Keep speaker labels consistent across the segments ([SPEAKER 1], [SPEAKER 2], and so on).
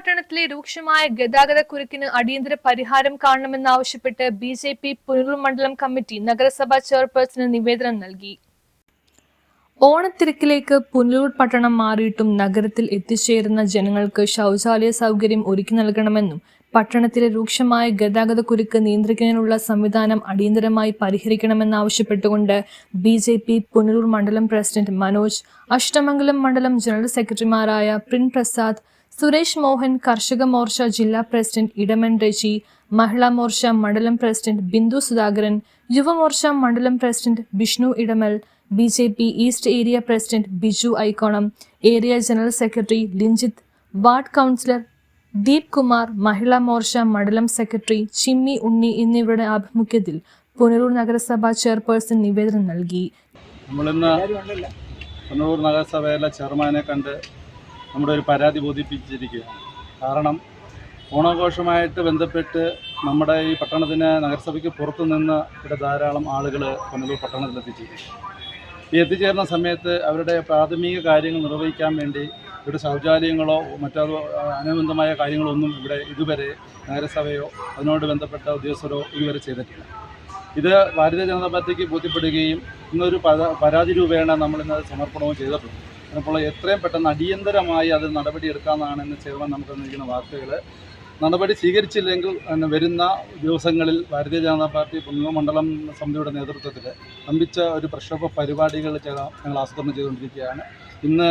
[SPEAKER 1] പട്ടണത്തിലെ രൂക്ഷമായ ഗതാഗതക്കുരുക്കിന് അടിയന്തര പരിഹാരം കാണണമെന്നാവശ്യപ്പെട്ട് ബിജെപി പുനലൂർ മണ്ഡലം കമ്മിറ്റി നഗരസഭാ ചെയർപേഴ്സന് നിവേദനം നൽകി. ഓണത്തിരക്കിലേക്ക് പുനലൂർ പട്ടണം മാറിയിട്ടും നഗരത്തിൽ എത്തിച്ചേരുന്ന ജനങ്ങൾക്ക് ശൗചാലയ സൗകര്യം ഒരുക്കി നൽകണമെന്നും പട്ടണത്തിലെ രൂക്ഷമായ ഗതാഗതക്കുരുക്ക് നിയന്ത്രിക്കുന്നതിനുള്ള സംവിധാനം അടിയന്തരമായി പരിഹരിക്കണമെന്നാവശ്യപ്പെട്ടുകൊണ്ട് ബിജെപി പുനലൂർ മണ്ഡലം പ്രസിഡന്റ് മനോജ്, അഷ്ടമംഗലം മണ്ഡലം ജനറൽ സെക്രട്ടറിമാരായ പ്രിൻ പ്രസാദ്, സുരേഷ് മോഹൻ, കർഷക മോർച്ച ജില്ലാ പ്രസിഡന്റ് ഇടമൻ രജി, മഹിളാ മോർച്ച മണ്ഡലം പ്രസിഡന്റ് ബിന്ദു സുധാകരൻ, യുവമോർച്ച മണ്ഡലം president Vishnu Idamal, BJP east area president Biju Aikkonam, area general secretary Linjith, ward councillor Deep Kumar, Mahila Morcha മണ്ഡലം സെക്രട്ടറി ചിമ്മി ഉണ്ണി എന്നിവരുടെ ആഭിമുഖ്യത്തിൽ പുനലൂർ നഗരസഭാ ചെയർപേഴ്സൺ നിവേദനം നൽകി.
[SPEAKER 2] നമ്മളിന്ന് പുനലൂർ നഗരസഭയിലെ ചെയർമാനെ കണ്ട് നമ്മുടെ ഒരു പരാതി ബോധിപ്പിച്ചിരിക്കുകയാണ്. കാരണം ഓണാഘോഷമായിട്ട് ബന്ധപ്പെട്ട് നമ്മുടെ ഈ പട്ടണത്തിന് നഗരസഭയ്ക്ക് പുറത്തു നിന്ന് ഇവിടെ ധാരാളം ആളുകൾ പുനലൂർ പട്ടണത്തിൽ എത്തിച്ചേരും. ഈ എത്തിച്ചേർന്ന സമയത്ത് അവരുടെ പ്രാഥമിക കാര്യങ്ങൾ നിർവഹിക്കാൻ വേണ്ടി ഇവിടെ ശൗചാലയങ്ങളോ മറ്റോ അനുബന്ധമായ കാര്യങ്ങളൊന്നും ഇവിടെ ഇതുവരെ നഗരസഭയോ അതിനോട് ബന്ധപ്പെട്ട ഉദ്യോഗസ്ഥരോ ഇതുവരെ ചെയ്തിട്ടില്ല. ഇത് ഭാരതീയ ജനതാ പാർട്ടിക്ക് ബോധ്യപ്പെടുകയും ഇന്നൊരു പരാതി രൂപേണ നമ്മളിന്നത് സമർപ്പണവും ചെയ്തിട്ടുണ്ട്. അപ്പോൾ എത്രയും പെട്ടെന്ന് അടിയന്തരമായി അത് നടപടിയെടുക്കാമെന്നാണ് ഇന്ന് ചെയർമാൻ നമുക്ക് തന്നിരിക്കുന്ന വാർത്തകൾ. നടപടി സ്വീകരിച്ചില്ലെങ്കിൽ വരുന്ന ദിവസങ്ങളിൽ ഭാരതീയ ജനതാ പാർട്ടി പുനലൂർ മണ്ഡലം സമിതിയുടെ നേതൃത്വത്തിൽ വമ്പിച്ച ഒരു പ്രക്ഷോഭ പരിപാടികൾ ഞങ്ങൾ ആസൂത്രണം ചെയ്തുകൊണ്ടിരിക്കുകയാണ്. ഇന്ന്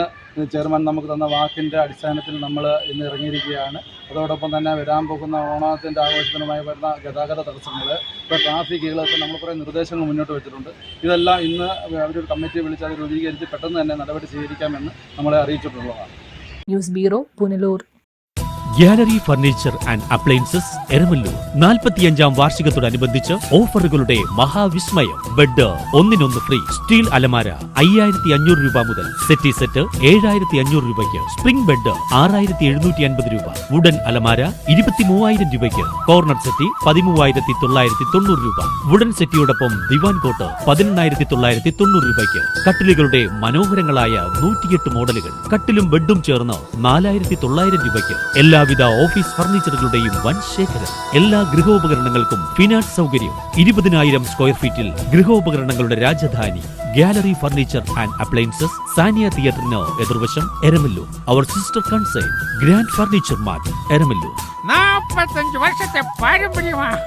[SPEAKER 2] ചെയർമാൻ നമുക്ക് തന്ന വാക്കിൻ്റെ അടിസ്ഥാനത്തിൽ നമ്മൾ ഇന്ന് ഇറങ്ങിയിരിക്കുകയാണ്. അതോടൊപ്പം തന്നെ വരാൻ പോകുന്ന ഓണത്തിൻ്റെ ആഘോഷത്തിനുമായി വരുന്ന ഗതാഗത തടസ്സങ്ങൾ, ഇപ്പോൾ ട്രാഫിക്കുകളൊക്കെ നമ്മൾ കുറേ നിർദ്ദേശങ്ങൾ മുന്നോട്ട് വെച്ചിട്ടുണ്ട്. ഇതെല്ലാം ഇന്ന് അവരൊരു കമ്മിറ്റി വിളിച്ച് അത് രൂപീകരിച്ച് പെട്ടെന്ന് തന്നെ നടപടി സ്വീകരിക്കാമെന്ന് നമ്മളെ അറിയിച്ചിട്ടുള്ളതാണ്.
[SPEAKER 1] News bureau, Punalur.
[SPEAKER 3] Gallery furniture and appliances Eramalloor 45-ാം വാർഷികത്തോടനുബന്ധിച്ച് ഓഫറുകളുടെ മഹാവിസ്മയം. ബെഡ് ഒന്നിനൊന്ന് ഫ്രീ, സ്റ്റീൽ അലമാര 5500 രൂപ മുതൽ, സെറ്റി സെറ്റ് 7500 രൂപയ്ക്ക്, സ്പ്രിംഗ് ബെഡ് 6750 രൂപ, വുഡൻ അലമാര 23000 രൂപയ്ക്ക്, കോർണർ സെറ്റി 13990 രൂപ, വുഡൻ സെറ്റിയോടൊപ്പം ദിവാൻ കോട്ട് 18990 രൂപയ്ക്ക്, കട്ടിലുകളുടെ മനോഹരങ്ങളായ 108 മോഡലുകൾ, കട്ടിലും ബെഡും ചേർന്ന് 4900 രൂപയ്ക്ക്, എല്ലാവിധ ഓഫീസ് ഫർണിച്ചറുകളുടെയും വൻ ശേഖരം. എല്ലാ ഗൃഹോപകരണങ്ങൾക്കും ഫിനാൻസ് സൗകര്യം. 20,000 സ്ക്വയർ ഫീറ്റിൽ ഗൃഹോപകരണങ്ങളുടെ രാജധാനി gallery furniture and appliances, Saniya തിയേറ്ററിന് എതിർവശം, Eramalloor. Our sister concern grand furniture mart, Eramalloor.
[SPEAKER 4] 45 വർഷത്തെ പാരമ്പര്യമാണ്.